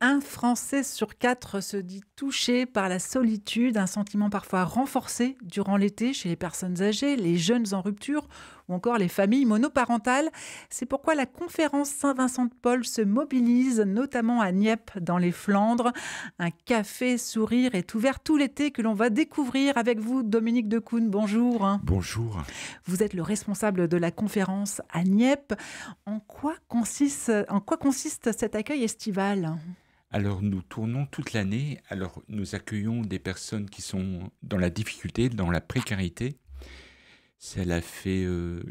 Un Français sur 4 se dit touché par la solitude, un sentiment parfois renforcé durant l'été chez les personnes âgées, les jeunes en rupture ou encore les familles monoparentales. C'est pourquoi la conférence Saint-Vincent-de-Paul se mobilise, notamment à Nieppe, dans les Flandres. Un café sourire est ouvert tout l'été que l'on va découvrir avec vous, Dominique Decoune. Bonjour. Bonjour. Vous êtes le responsable de la conférence à Nieppe. En quoi consiste cet accueil estival? Alors nous tournons toute l'année. Alors nous accueillons des personnes qui sont dans la difficulté, dans la précarité. Cela fait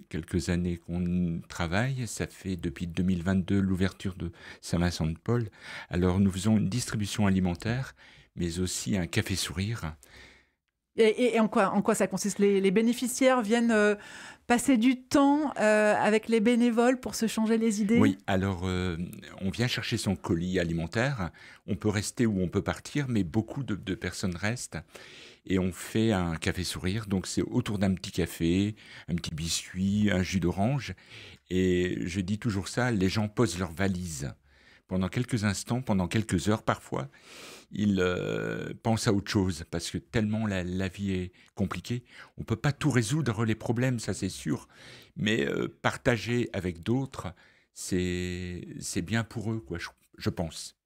quelques années qu'on travaille. Ça fait depuis 2022 l'ouverture de Saint-Vincent-de-Paul. Alors nous faisons une distribution alimentaire, mais aussi un café sourire. Et en quoi ça consiste? Les bénéficiaires viennent passer du temps avec les bénévoles pour se changer les idées? Oui, alors on vient chercher son colis alimentaire. On peut rester ou on peut partir, mais beaucoup de personnes restent. Et on fait un café sourire. Donc c'est autour d'un petit café, un petit biscuit, un jus d'orange. Et je dis toujours ça, les gens posent leurs valises. Pendant quelques instants, pendant quelques heures parfois, ils pensent à autre chose parce que tellement la vie est compliquée. On ne peut pas tout résoudre les problèmes, ça c'est sûr. Mais partager avec d'autres, c'est bien pour eux, quoi, je pense.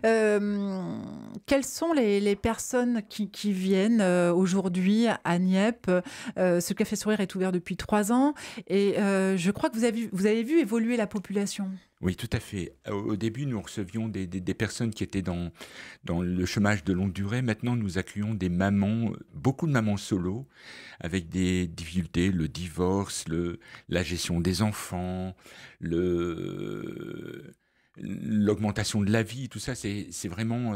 Quelles sont les personnes qui viennent aujourd'hui à Nieppe? Ce café sourire est ouvert depuis 3 ans et je crois que vous avez vu évoluer la population. Oui, tout à fait. Au début, nous recevions des personnes qui étaient dans le chômage de longue durée. Maintenant, nous accueillons des mamans, beaucoup de mamans solo, avec des difficultés, le divorce, la gestion des enfants, l'augmentation de la vie, tout ça, c'est vraiment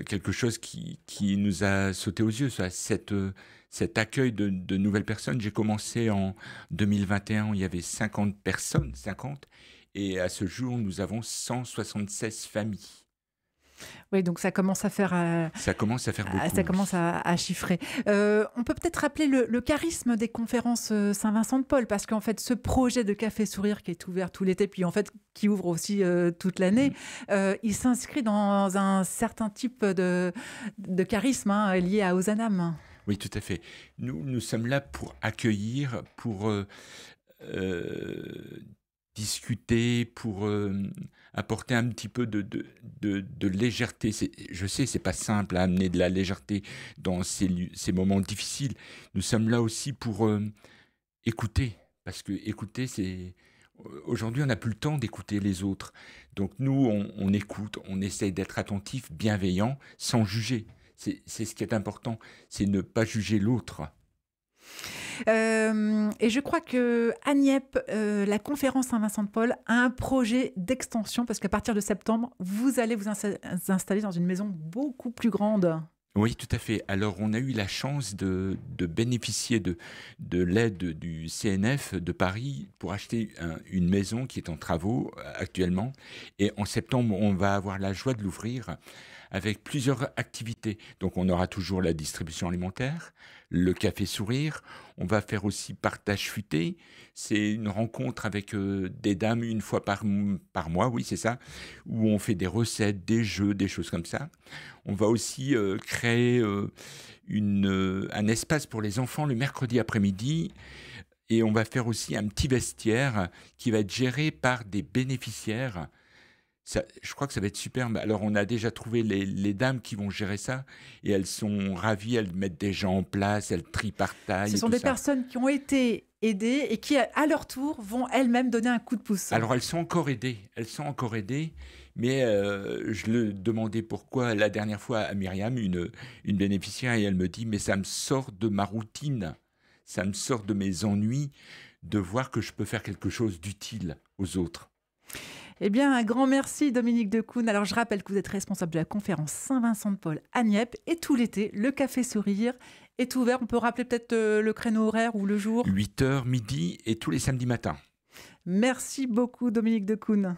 quelque chose qui nous a sauté aux yeux, ça, cet accueil de nouvelles personnes. J'ai commencé en 2021, il y avait 50 personnes, 50, et à ce jour, nous avons 176 familles. Oui, donc ça commence à faire, Ça commence à faire ça beaucoup, commence oui. à chiffrer. On peut peut-être rappeler le charisme des conférences Saint-Vincent-de-Paul, parce qu'en fait, ce projet de café sourire qui est ouvert tout l'été, puis en fait qui ouvre aussi toute l'année, Mm. il s'inscrit dans un certain type de charisme lié à Ozanam. Oui, tout à fait. Nous sommes là pour accueillir, pour discuter, pour apporter un petit peu de légèreté. Je sais, c'est pas simple à amener de la légèreté dans ces moments difficiles. Nous sommes là aussi pour écouter, parce que écouter, c'est aujourd'hui, on n'a plus le temps d'écouter les autres. Donc nous, on écoute, on essaye d'être attentif, bienveillant, sans juger. C'est ce qui est important, c'est ne pas juger l'autre. Et je crois que à Nieppe, la conférence Saint-Vincent-de-Paul a un projet d'extension parce qu'à partir de septembre, vous allez vous installer dans une maison beaucoup plus grande. Oui, tout à fait. Alors, on a eu la chance de bénéficier de l'aide du CNF de Paris pour acheter une maison qui est en travaux actuellement. Et en septembre, on va avoir la joie de l'ouvrir avec plusieurs activités. Donc, on aura toujours la distribution alimentaire, le café sourire. On va faire aussi partage futé. C'est une rencontre avec des dames une fois par mois, oui, c'est ça, où on fait des recettes, des jeux, des choses comme ça. On va aussi créer un espace pour les enfants le mercredi après-midi et on va faire aussi un petit vestiaire qui va être géré par des bénéficiaires. Ça, je crois que ça va être superbe. Alors, on a déjà trouvé les dames qui vont gérer ça et elles sont ravies, elles mettent des gens en place, elles trient par taille Ce et sont tout des ça. personnes qui ont été aidées et qui, à leur tour, vont elles-mêmes donner un coup de pouce. Alors elles sont encore aidées, mais je le demandais pourquoi la dernière fois à Myriam, une bénéficiaire, et elle me dit, mais ça me sort de ma routine, ça me sort de mes ennuis de voir que je peux faire quelque chose d'utile aux autres. Eh bien, un grand merci, Dominique Decoune. Alors, je rappelle que vous êtes responsable de la conférence Saint-Vincent-de-Paul à Nieppe et tout l'été, le Café Sourire est ouvert. On peut rappeler peut-être le créneau horaire ou le jour. 8 heures, midi et tous les samedis matins. Merci beaucoup, Dominique Decoune.